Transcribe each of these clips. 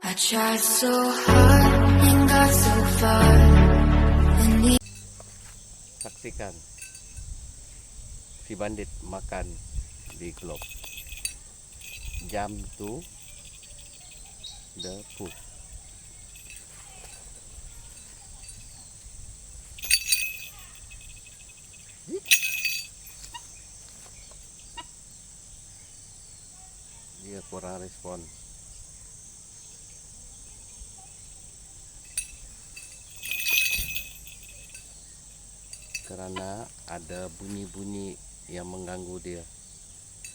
I tried so hard and got so far. Saksikan si bandit makan di globe. Jump to the food. Dia kurang respon. Karena ada bunyi-bunyi yang mengganggu dia.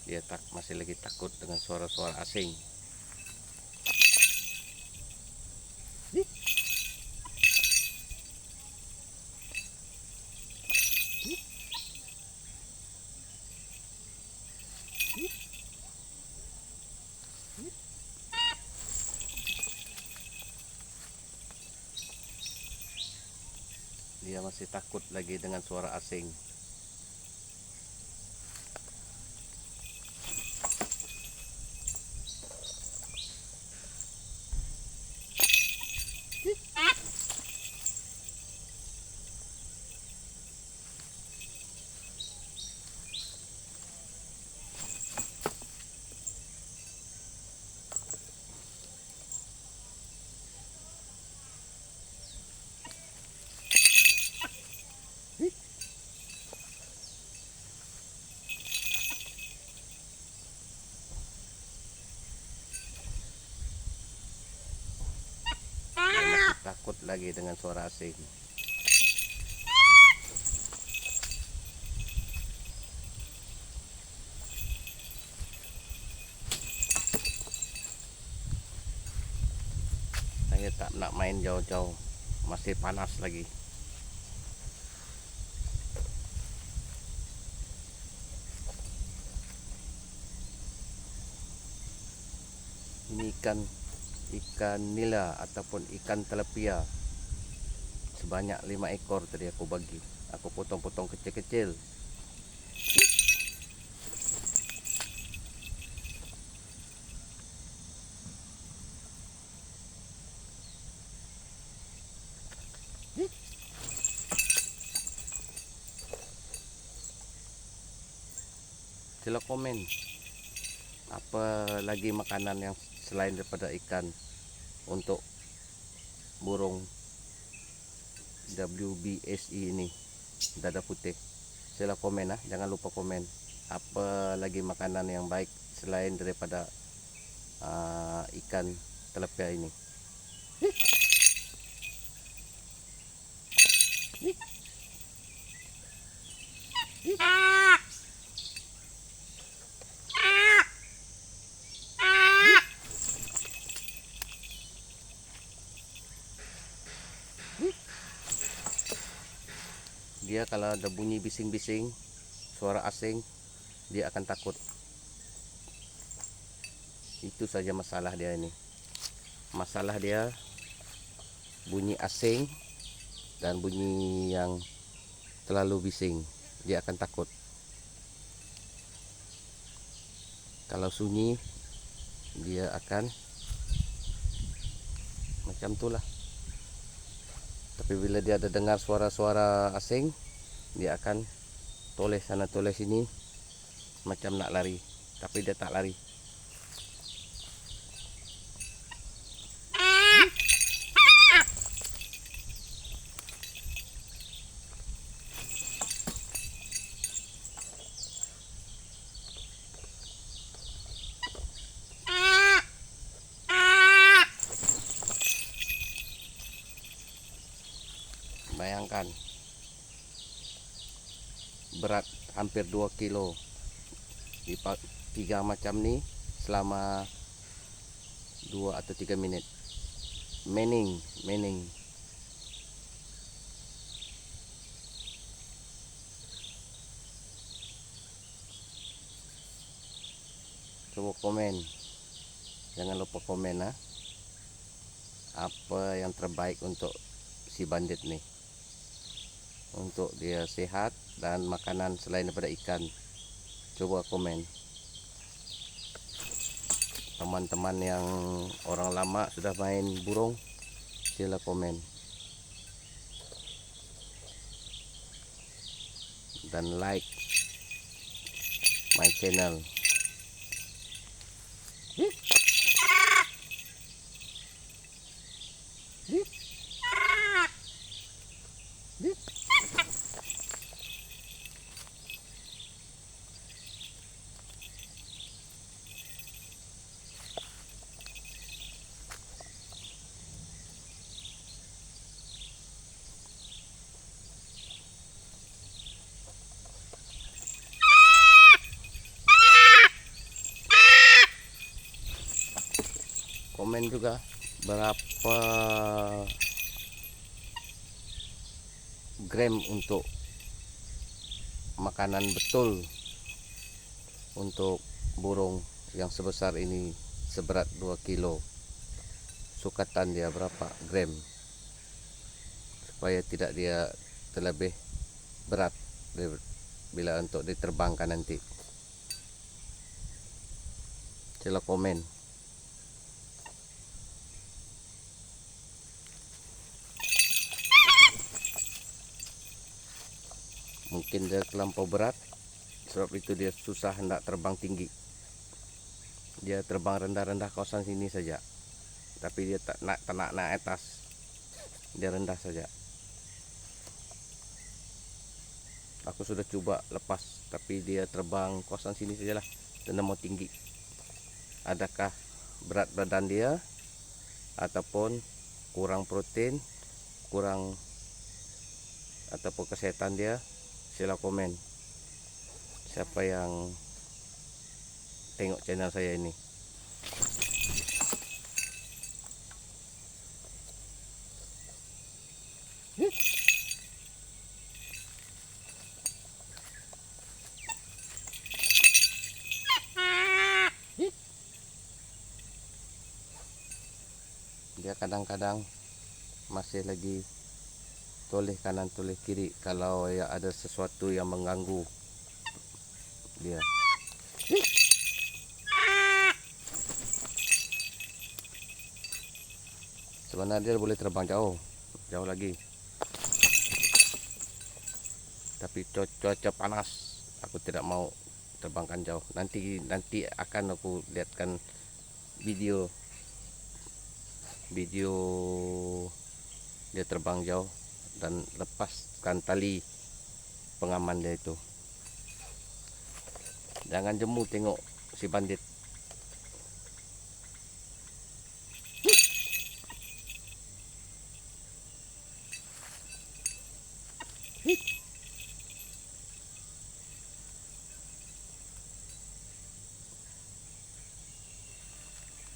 Dia masih lagi takut dengan suara-suara asing. Dia masih takut lagi dengan suara asing. Takut lagi dengan suara asing. Saya tak nak main jauh-jauh, masih panas lagi. Ini ikan nila ataupun ikan telepia sebanyak 5 ekor tadi aku bagi. Aku potong-potong kecil-kecil. Sila komen apa lagi makanan yang selain daripada ikan untuk burung WBSI ini, dada putih. Sila komen jangan lupa komen apa lagi makanan yang baik selain daripada ikan telepia ini. Dia kalau ada bunyi bising-bising, suara asing, dia akan takut. Itu saja masalah dia ini. Masalah dia bunyi asing dan bunyi yang terlalu bising, dia akan takut. Kalau sunyi, dia akan macam itulah. Tapi bila dia ada dengar suara-suara asing, dia akan toleh sana toleh sini macam nak lari, tapi dia tak lari. Bayangkan berat hampir 2 kilo di 3 macam ni selama 2 atau 3 minit. Mening. Coba komen. Jangan lupa komen apa yang terbaik untuk si bandit nih, untuk dia sehat dan makanan selain daripada ikan. Coba komen. teman-teman yang orang lama sudah main burung, sila komen dan like my channel. Komen juga berapa gram untuk makanan betul untuk burung yang sebesar ini, seberat 2 kilo. Sukatan dia berapa gram supaya tidak dia terlebih berat bila untuk diterbangkan nanti. Sila komen. Mungkin dia terlampau berat, sebab itu dia susah hendak terbang tinggi. Dia terbang rendah-rendah kawasan sini saja, tapi dia tak nak naik atas, dia rendah saja. Aku sudah coba lepas, tapi dia terbang kawasan sini sajalah, dan mau tinggi. Adakah berat badan dia ataupun kurang protein, kurang ataupun kesehatan dia? Sila komen. Siapa yang tengok channel saya ini. Dia kadang-kadang masih lagi toleh kanan toleh kiri kalau ya ada sesuatu yang mengganggu dia. Sebenarnya dia boleh terbang jauh lagi, tapi cuaca panas, aku tidak mau terbangkan jauh. Nanti akan aku lihatkan video dia terbang jauh dan lepaskan tali pengaman dia itu. Jangan jemu tengok si bandit.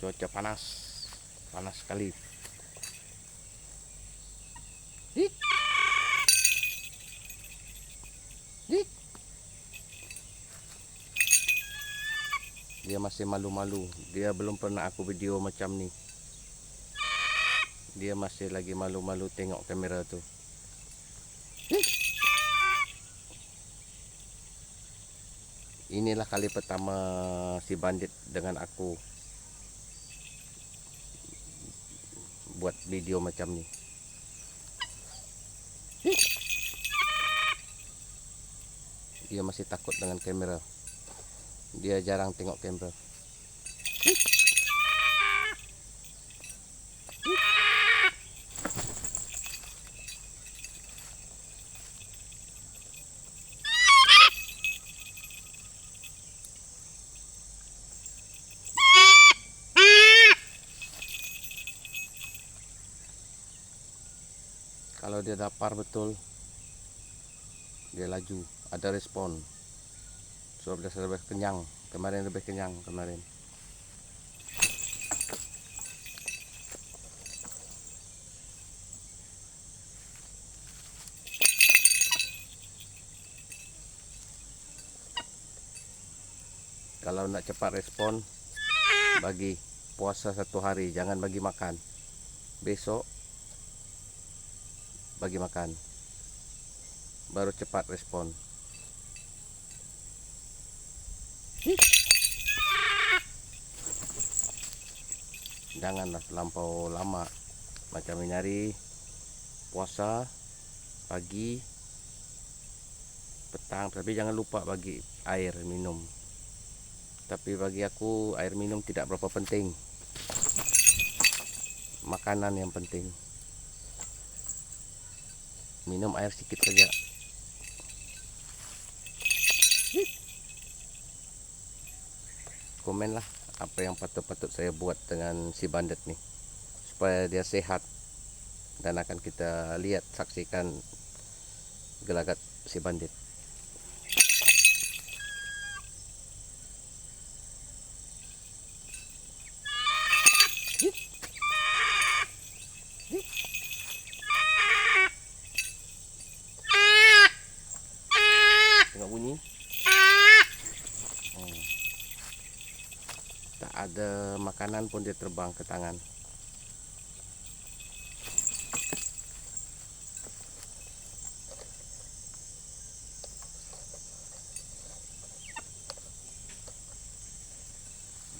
Cuaca panas sekali. Dia masih malu-malu. Dia belum pernah aku video macam ni. Dia masih lagi malu-malu tengok kamera tu. Inilah kali pertama si bandit dengan aku buat video macam ni. Dia masih takut dengan kamera. Dia jarang tengok kamera. Kalau dia lapar betul, dia laju, ada respon. Sebab dia lebih kenyang. Kemarin lebih kenyang kemarin. Kalau nak cepat respon, bagi puasa 1 hari, jangan bagi makan. Besok bagi makan, baru cepat respon. Janganlah terlampau lama. Macam ini hari puasa, pagi, petang, tapi jangan lupa bagi air minum. Tapi bagi aku air minum tidak berapa penting. Makanan yang penting. Minum air sedikit saja. Komenlah apa yang patut-patut saya buat dengan si bandit nih, supaya dia sehat. Dan akan kita lihat, saksikan gelagat si bandit. Tengok bunyi. Tak ada makanan pun dia terbang ke tangan.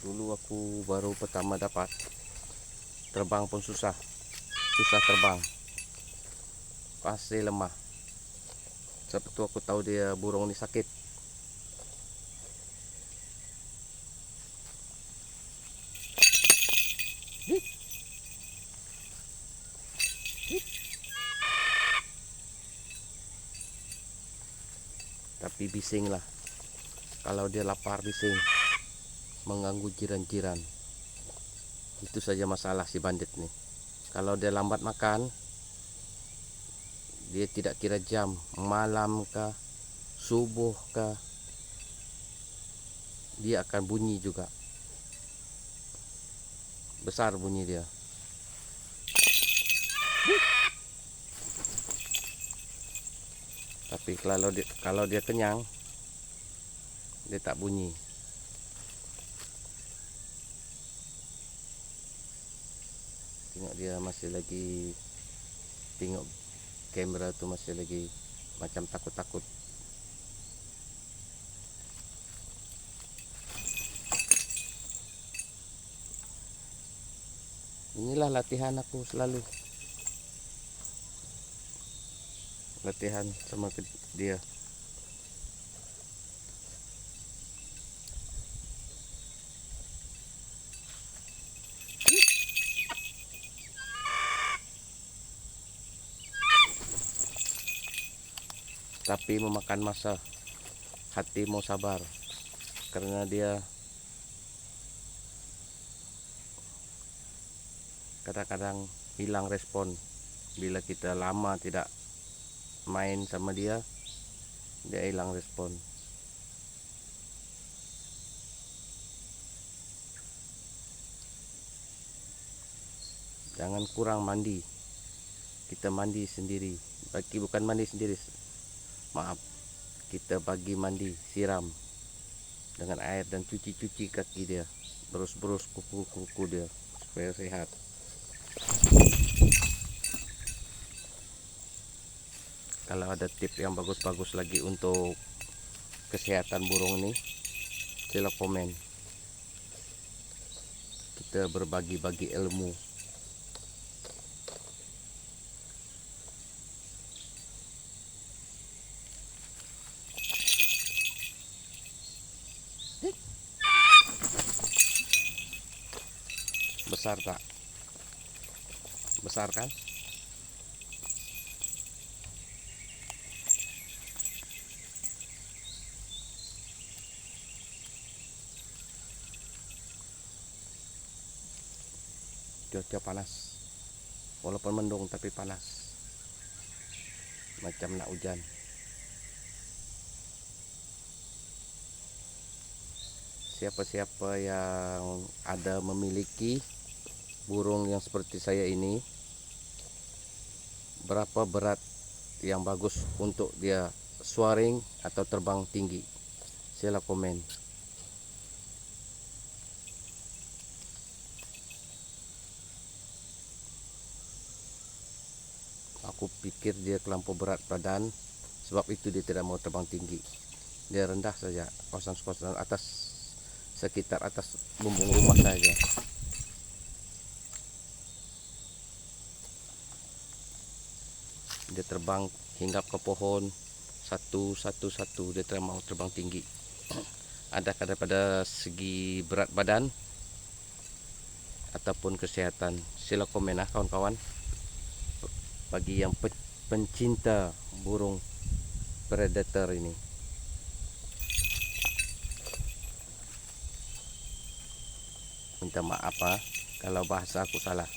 Dulu aku baru pertama dapat, terbang pun susah terbang, pasti lemah. Sebab itu aku tahu dia burung ni sakit. Tapi bising lah, kalau dia lapar bising, mengganggu jiran-jiran. Itu saja masalah si bandit nih. Kalau dia lambat makan, dia tidak kira jam, malam kah, subuh kah, dia akan bunyi juga. Besar bunyi dia. Tapi kalau dia kenyang, dia tak bunyi. Tengok dia masih lagi, tengok kamera tu masih lagi macam takut-takut. Inilah latihan aku selalu. Latihan sama dia. Tapi memakan masa, hati mau sabar, karena dia kadang-kadang hilang respon. Bila kita lama tidak main sama dia, dia hilang respon. Jangan kurang mandi. Kita mandi sendiri, bukan mandi sendiri, maaf, kita bagi mandi, siram dengan air dan cuci-cuci kaki dia, berus-berus kuku-kuku dia supaya sehat. Kalau ada tip yang bagus-bagus lagi untuk kesehatan burung ini, sila komen. Kita berbagi-bagi ilmu. Besar tak? Besar kan? Cuaca panas, walaupun mendung tapi panas, macam nak hujan. Siapa-siapa yang ada memiliki burung yang seperti saya ini, berapa berat yang bagus untuk dia soaring atau terbang tinggi, sila komen. Aku pikir dia terlampau berat badan, sebab itu dia tidak mau terbang tinggi. Dia rendah saja, kos-kosan atas, sekitar atas bumbung rumah saja. Dia terbang hinggap ke pohon satu, dia mau terbang tinggi. Adakah daripada segi berat badan ataupun kesehatan, sila komen lah kawan-kawan. Bagi yang pencinta burung predator ini. Minta maaf kalau bahasa aku salah.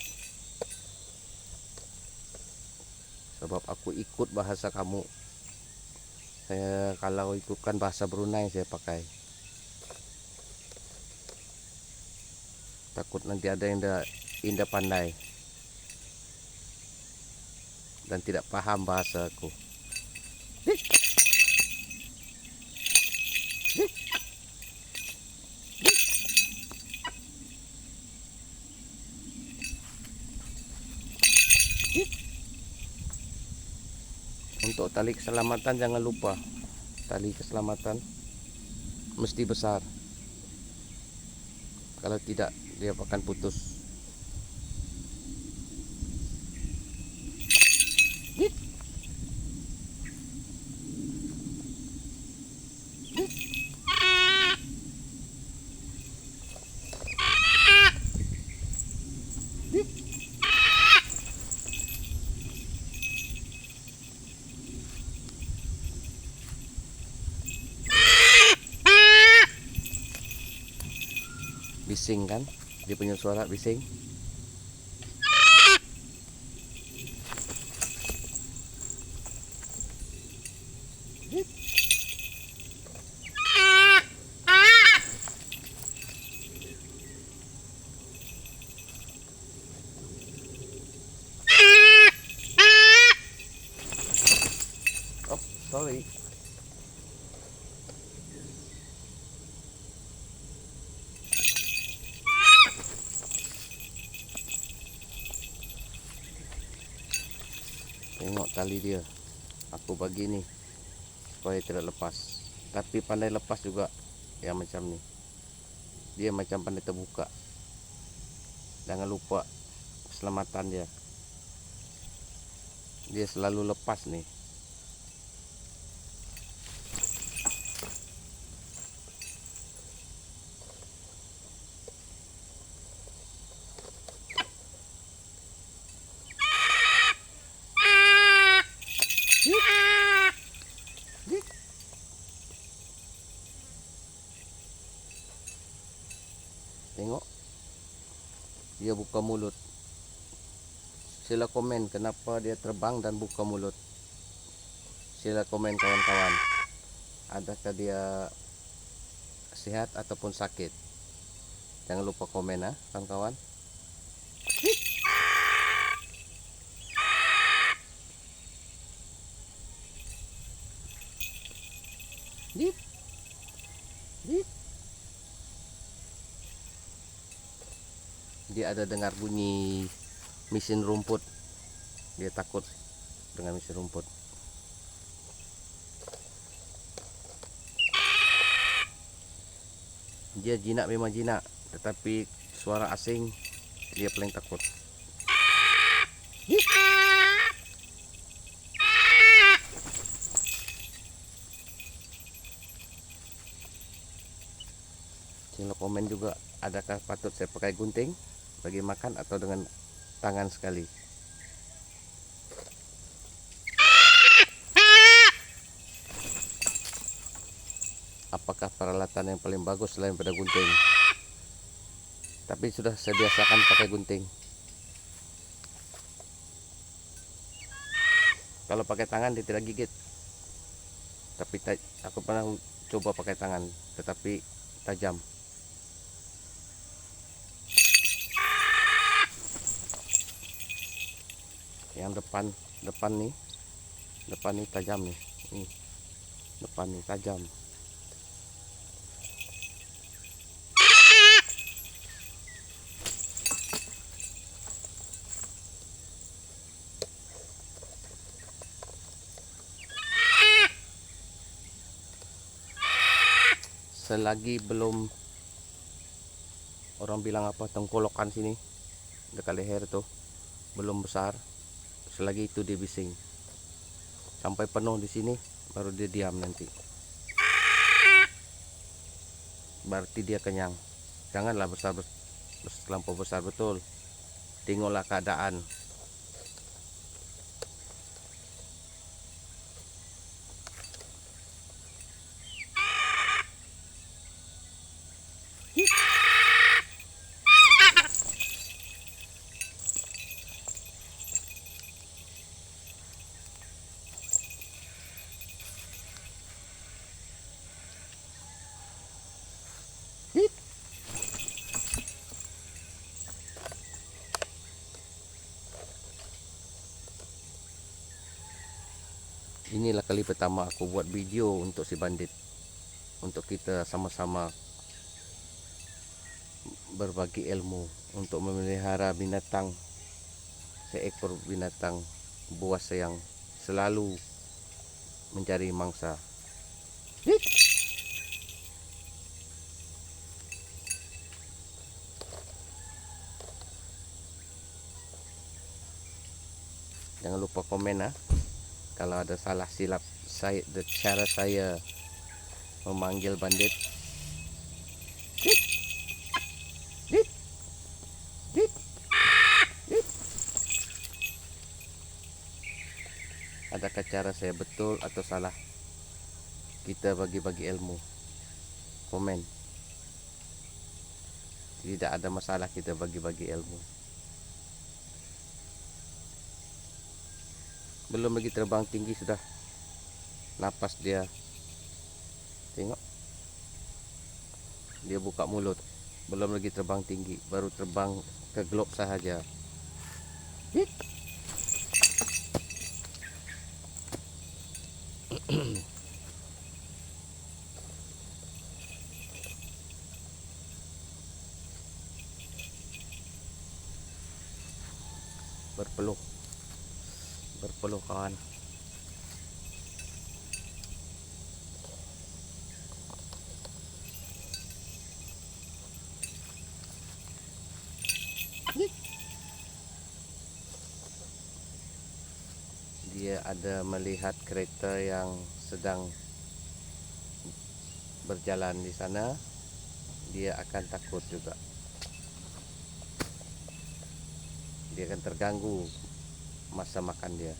Sebab aku ikut bahasa kamu. Saya kalau ikutkan bahasa Brunei saya pakai. Takut nanti ada yang indah pandai dan tidak paham bahasaku. Untuk tali keselamatan jangan lupa, tali keselamatan mesti besar. Kalau tidak dia akan putus. Bising kan, dia punya suara bising. Oh, sorry. Tengok tali dia. Aku bagi nih supaya tidak lepas. Tapi pandai lepas juga yang macam ni. Dia macam pandai terbuka. Jangan lupa keselamatan dia. Dia selalu lepas nih. Tengok, dia buka mulut. Sila komen kenapa dia terbang dan buka mulut. Sila komen kawan-kawan. Adakah dia sehat ataupun sakit? Jangan lupa komen kawan-kawan. Dit. Dit. Dia ada dengar bunyi mesin rumput. Dia takut dengan mesin rumput. Dia jinak, memang jinak, tetapi suara asing dia paling takut. Sila komen juga, adakah patut saya pakai gunting bagi makan atau dengan tangan sekali. Apakah peralatan yang paling bagus selain pada gunting? Tapi sudah saya biasakan pakai gunting. Kalau pakai tangan dia tidak gigit. Tapi aku pernah coba pakai tangan, tetapi tajam. Yang depan nih tajam nih. Depan nih tajam. Selagi belum, orang bilang apa, tengkolokan sini dekat leher tuh belum besar, selagi itu dia bising. sampai penuh di sini, baru dia diam nanti. Berarti dia kenyang. Janganlah terlampau besar betul. Tengoklah keadaan. Inilah kali pertama aku buat video untuk si bandit, untuk kita sama-sama berbagi ilmu untuk memelihara binatang, seekor binatang buas yang selalu mencari mangsa. Jangan lupa komen kalau ada salah silap saya, cara saya memanggil bandit. Adakah cara saya betul atau salah? Kita bagi-bagi ilmu. Komen. Tidak ada masalah kita bagi-bagi ilmu. Belum lagi terbang tinggi sudah napas dia. Tengok. Dia buka mulut. Belum lagi terbang tinggi, baru terbang ke globe sahaja. Berpeluh kawan. Dia ada melihat kereta yang sedang berjalan di sana, dia akan takut juga. Dia akan terganggu masa makan dia.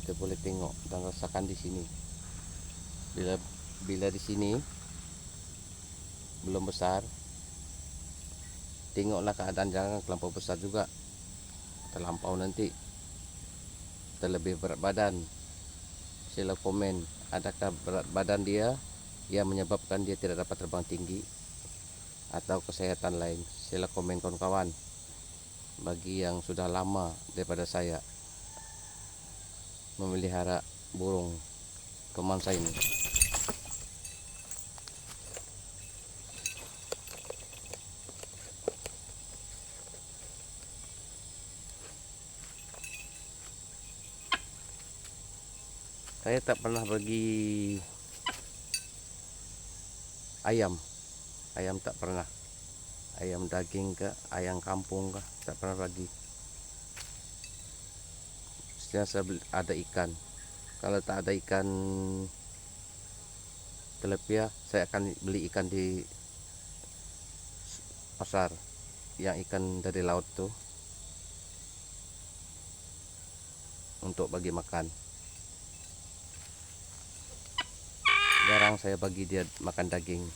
Kita boleh tengok dan rasakan di sini. Bila di sini belum besar, tengoklah keadaan, jangan terlampau besar juga. Terlampau nanti terlebih berat badan. Sila komen, adakah berat badan dia yang menyebabkan dia tidak dapat terbang tinggi atau kesehatan lain. Sila komen kawan-kawan. Bagi yang sudah lama daripada saya memelihara burung pemangsa ini, saya tak pernah bagi ayam tak pernah. Ayam daging ke, ayam kampung ke, tak pernah bagi. Setiap ada ikan. Kalau tak ada ikan tilapia, saya akan beli ikan di pasar, yang ikan dari laut tuh, untuk bagi makan. Jarang saya bagi dia makan daging.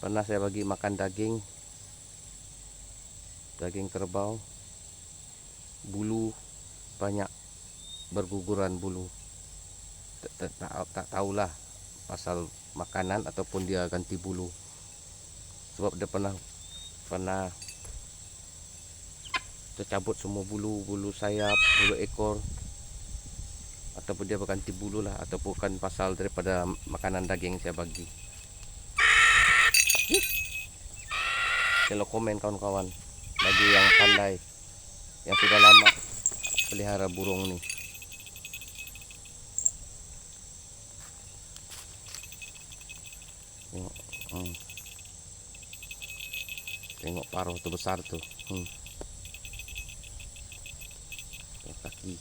Pernah saya bagi makan daging kerbau, bulu banyak, berguguran bulu. Tak tahulah pasal makanan ataupun dia ganti bulu, sebab dia pernah tercabut semua bulu sayap, bulu ekor. ataupun dia berganti bulu lah, ataupun bukan pasal daripada makanan daging saya bagi. Kalau komen kawan-kawan, bagi yang pandai, yang sudah lama pelihara burung ni. Tengok, tengok paruh tu besar tu. Kaki.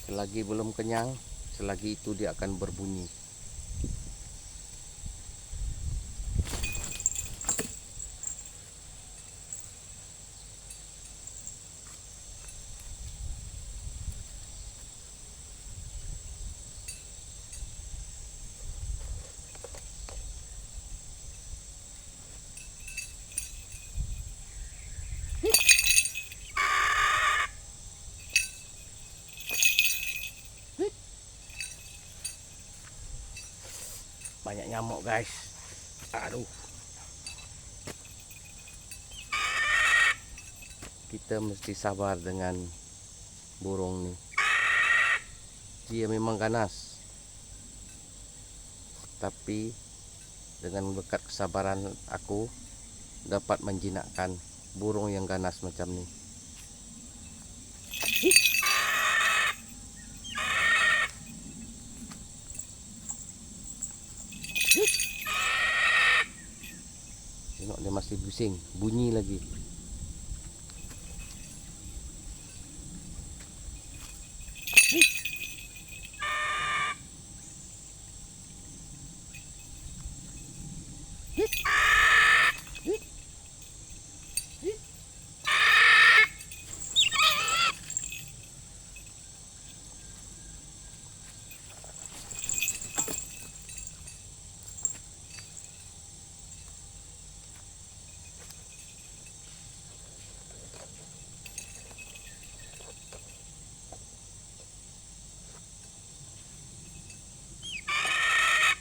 Selagi belum kenyang, selagi itu dia akan berbunyi. Banyak nyamuk guys. Aduh. Kita mesti sabar dengan burung ni. Dia memang ganas. Tapi dengan berkat kesabaran aku dapat menjinakkan burung yang ganas macam ni. Tengok dia masih bising, bunyi lagi.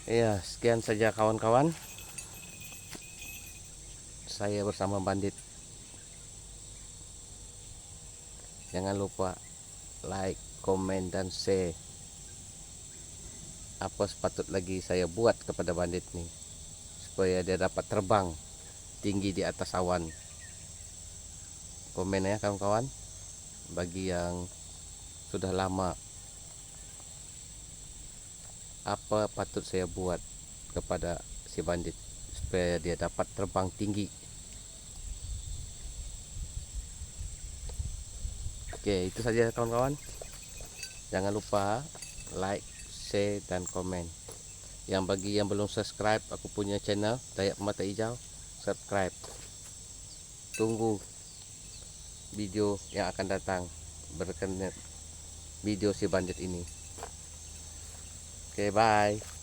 Ya, sekian saja kawan-kawan. Saya bersama Bandit. Jangan lupa like, komen dan share. Apa sepatut lagi saya buat kepada Bandit ni supaya dia dapat terbang tinggi di atas awan. Komen ya kawan-kawan. Bagi yang sudah lama, apa patut saya buat kepada si Bandit supaya dia dapat terbang tinggi. Oke, itu saja kawan-kawan. Jangan lupa like, share dan komen. Yang bagi yang belum subscribe aku punya channel Dayak Pemata Hijau, subscribe. Tunggu video yang akan datang berkenaan video si Bandit ini. Oke, bye.